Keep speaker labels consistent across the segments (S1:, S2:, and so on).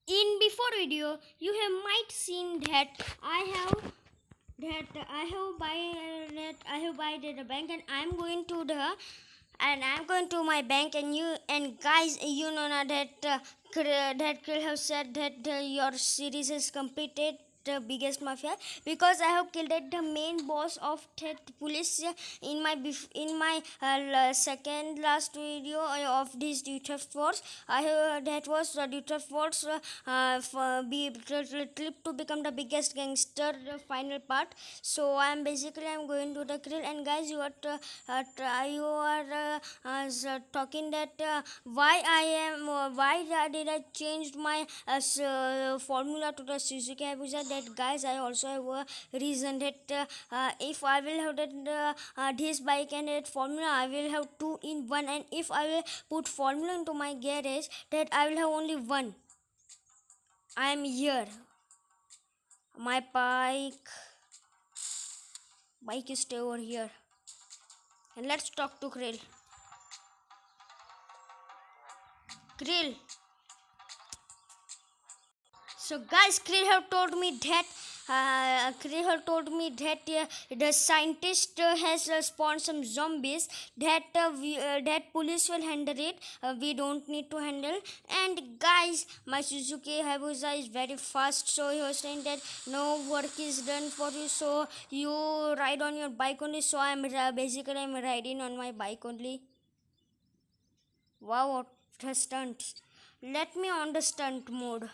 S1: In before video, you have might seen that I have buy at the bank, and I'm going to my bank, and guys, you know now that that Krill have said that your series is completed, the biggest mafia, because I have killed the main boss of that police in my second last video of this Duty Force. I have that was the Duty Force trip to become the biggest gangster, the final part. So I'm going to the Krill, and guys, you are talking that did I changed my formula to the Suzuki Hayabusa. That guys, I also have a reason that if I will have that this bike and that formula, I will have two in one, and if I will put formula into my garage, that I will have only one. I am here. My bike is stay over here, and let's talk to Krill. Krill. So guys, Krill have told me that the scientist has spawned some zombies that police will handle it. We don't need to handle. And guys, my Suzuki Hayabusa is very fast, so he was saying that no work is done for you, so you ride on your bike only. So I'm riding on my bike only. Wow, what a stunt! Let me on the stunt mode.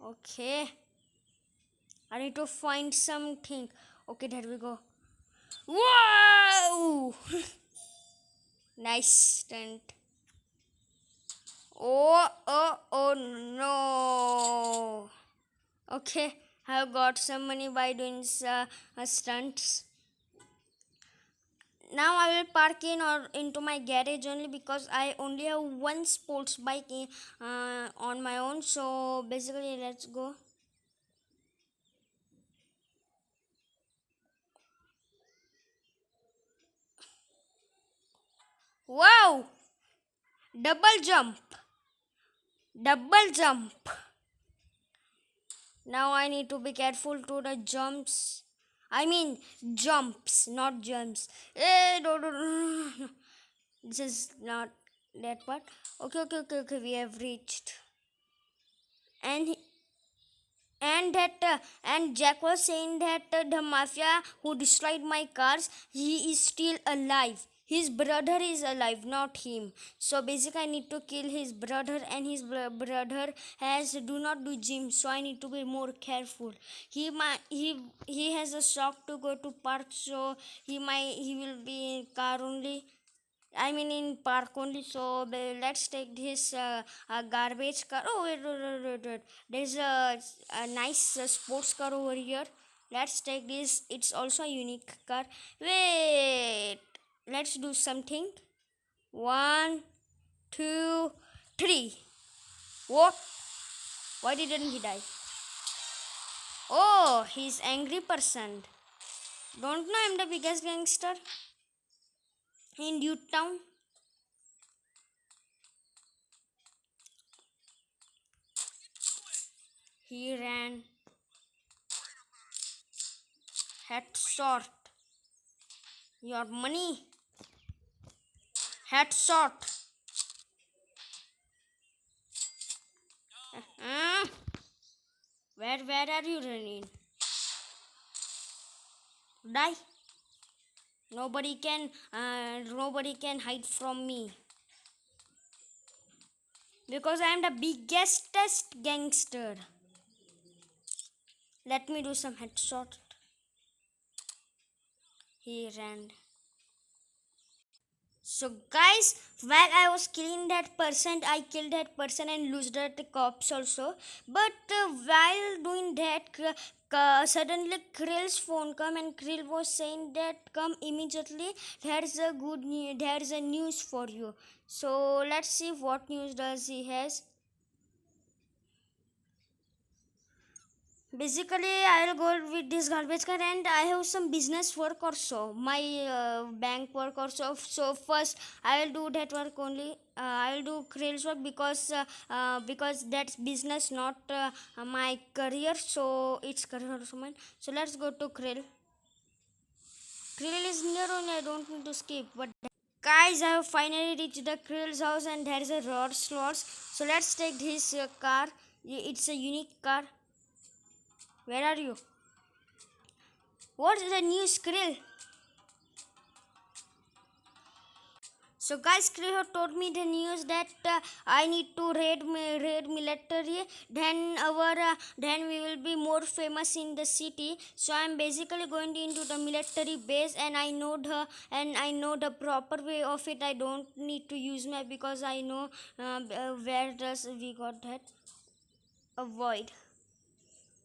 S1: Okay, I need to find something. Okay, there we go. Wow! Nice stunt. Oh no. Okay, I've got some money by doing stunts. Now I will park in or into my garage only, because I only have one sports bike on my own. So basically, let's go. Wow! Double jump! Double jump! Now I need to be careful to the jumps. I mean jumps, not jumps. No. This is not that part. Okay. We have reached. And and Jack was saying that the mafia who destroyed my cars, he is still alive. His brother is alive, not him. So basically, I need to kill his brother, and his brother has do not do gym, so I need to be more careful. He has a shock to go to park, so he will be in car only. I mean in park only. So let's take this garbage car. Oh wait. There's a nice sports car over here. Let's take this. It's also a unique car. Wait. Let's do something. One, two, three. What? Why didn't he die? Oh, he's angry person. Don't know I'm the biggest gangster in Dude Town. He ran. Headshot. Your money. Headshot. Uh, where are you running? Die. Nobody can hide from me, because I am the biggest gangster. Let me do some headshot. He ran. So guys, while I was killing that person, I killed that person and lost the cops also. But while doing that, suddenly Krill's phone come, and Krill was saying that come immediately. There's a news for you. So let's see what news does he has. Basically, I'll go with this garbage car, and I have some business work also, my bank work also. So first, I'll do that work only. I'll do Krill's work because that's business, not my career. So it's career also mine. So let's go to Krill. Krill is near only. I don't need to skip. But guys, I have finally reached the Krill's house, and there is a Rolls Royce. So let's take his car. It's a unique car. Where are you? What's the new Skrill? So guys, Skrill have told me the news that I need to raid military. Then we will be more famous in the city. So I'm basically going into the military base, and I know the proper way of it. I don't need to use map because I know where does we got that. Avoid.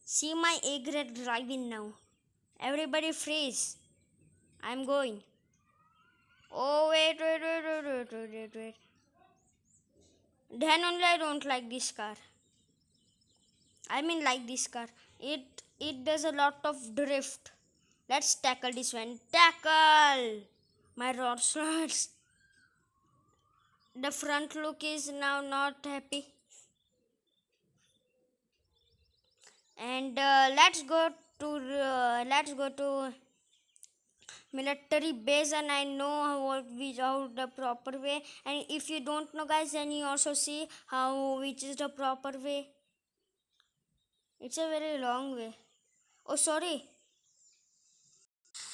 S1: See my A grade driving now. Everybody freeze. I'm going. Oh wait. Then only I don't like this car. I mean like this car. It does a lot of drift. Let's tackle this one. Tackle! My Rolls Royce. The front look is now not happy. And let's go to military base, and I know how the proper way. And if you don't know guys, then you also see how which is the proper way. It's a very long way. Oh, sorry.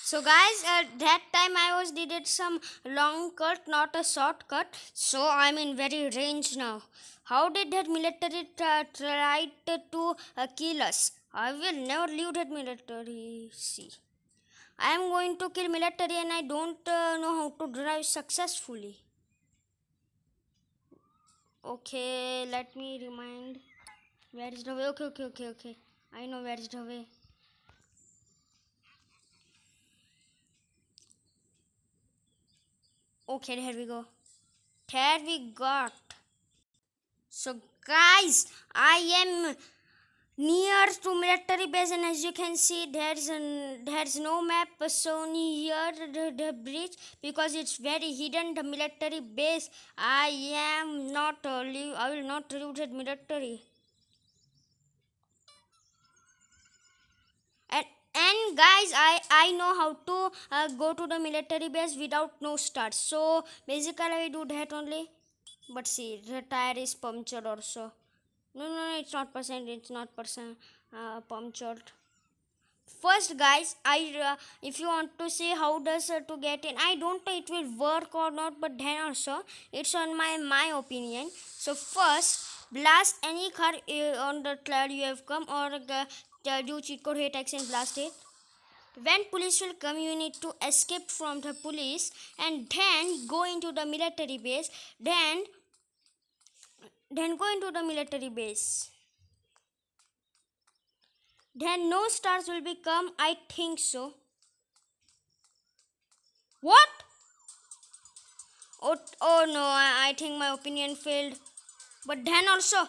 S1: So, guys, at that time I was did it some long cut, not a short cut. So I'm in very range now. How did that military try to kill us? I will never leave that military. See, I am going to kill military, and I don't know how to drive successfully. Okay, let me remind. Where is the way? Okay. I know where is the way. Okay, here we go. Here we got. So guys, I am near to military base, and as you can see, there's no map shown here the bridge because it's very hidden. The military base. I will not leave that military. And and guys, I know how to go to the military base without no start. So basically, I do that only. But see, the tire is punctured also. No, it's not percent. It's not percent punctured. First, guys, if you want to see how does to get in, I don't know it will work or not, but then also it's on my opinion. So first, blast any car on the cloud you have come, or do cheat code hit X and blast it. When police will come, you need to escape from the police, and then go into the military base. Then go into the military base. Then no stars will become. I think so. What? Oh no, I think my opinion failed. But then also,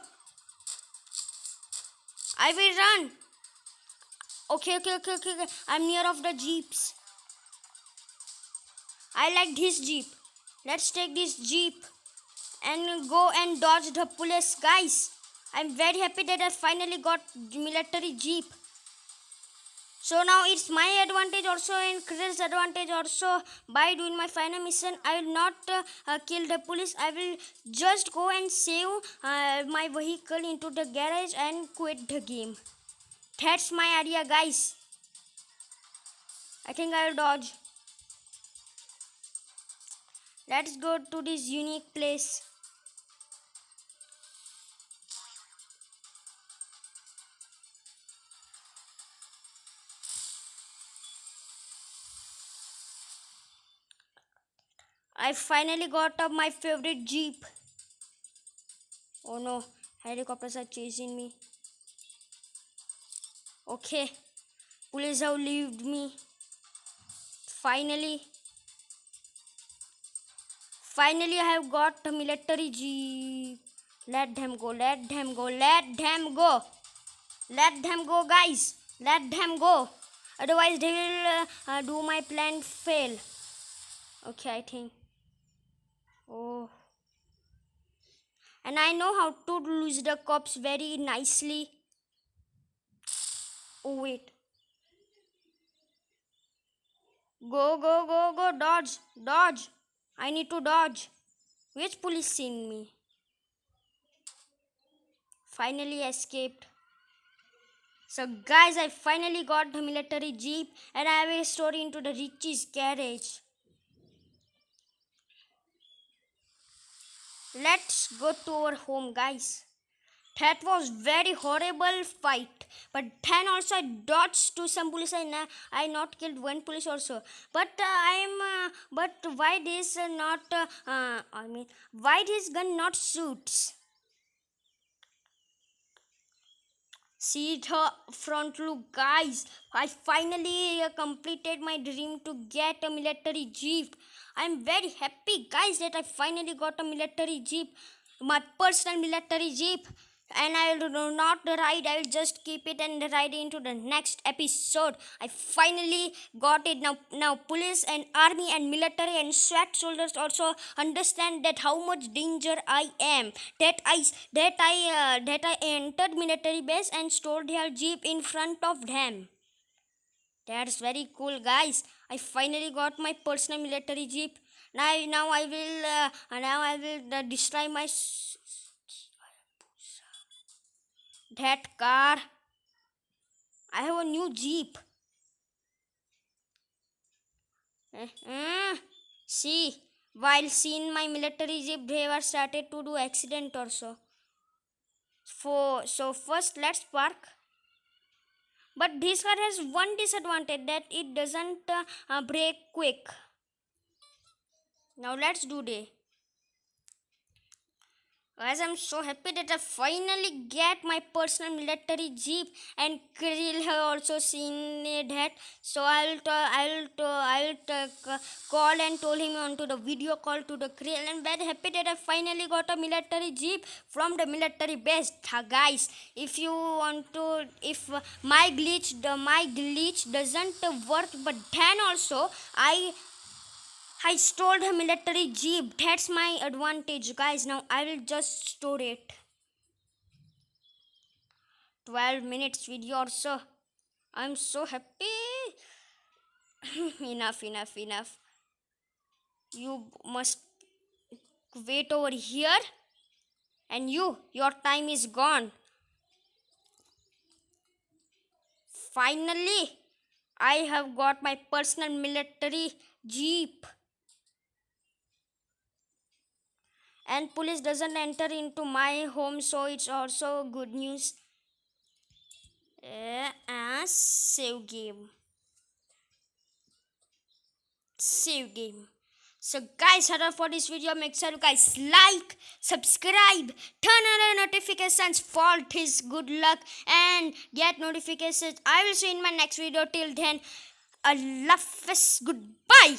S1: I will run. Okay. I'm near of the jeeps. I like this jeep. Let's take this jeep and go and dodge the police, guys. I'm very happy that I finally got military jeep. So now it's my advantage also and Krill's advantage also. By doing my final mission, I will not kill the police. I will just go and save my vehicle into the garage and quit the game. That's my idea, guys. I think I will dodge. Let's go to this unique place. I finally got up my favorite jeep. Oh no, helicopters are chasing me. Okay, police have left me. Finally, I have got a military jeep. Let them go. Let them go, guys. Let them go. Otherwise they will do my plan fail. Okay, I think. Oh. And I know how to lose the cops very nicely. Oh, wait. Go, go, go, go. Dodge. Dodge. I need to dodge. Which police seen me? Finally escaped. So guys, I finally got the military jeep and I have a story into the Richie's garage. Let's go to our home, guys. That was very horrible fight. But then also I dodged to some police and I not killed one police also. But but why this not? Why this gun not shoots? See the front look, guys. I finally completed my dream to get a military jeep. I'm very happy, guys, that I finally got a military jeep, my personal military jeep. And I will not ride, I will just keep it and ride into the next episode. I finally got it. Now police and army and military and SWAT soldiers also understand that how much danger I am. That I entered military base and stored their jeep in front of them. That's very cool, guys. I finally got my personal military jeep. Now I will destroy my that car. I have a new jeep. See, while seeing my military jeep, they were started to do accident also. So first let's park. But this car has one disadvantage, that it doesn't brake quick. Now let's do this. Guys, I'm so happy that I finally get my personal military jeep, and Krill have also seen that. So I'll call and told him onto the video call to the Krill, and very happy that I finally got a military jeep from the military base. Guys, if you want to, if my glitch doesn't work, but then also I stole a military jeep. That's my advantage, guys. Now I will just store it. 12 minutes video or so. I'm so happy. enough. You must wait over here. And your time is gone. Finally, I have got my personal military jeep. And police doesn't enter into my home, so it's also good news. Save game. So guys, that's all for this video. Make sure you guys like, subscribe, turn on the notifications for this good luck, and get notifications. I will see you in my next video. Till then, Allah Hafiz, goodbye.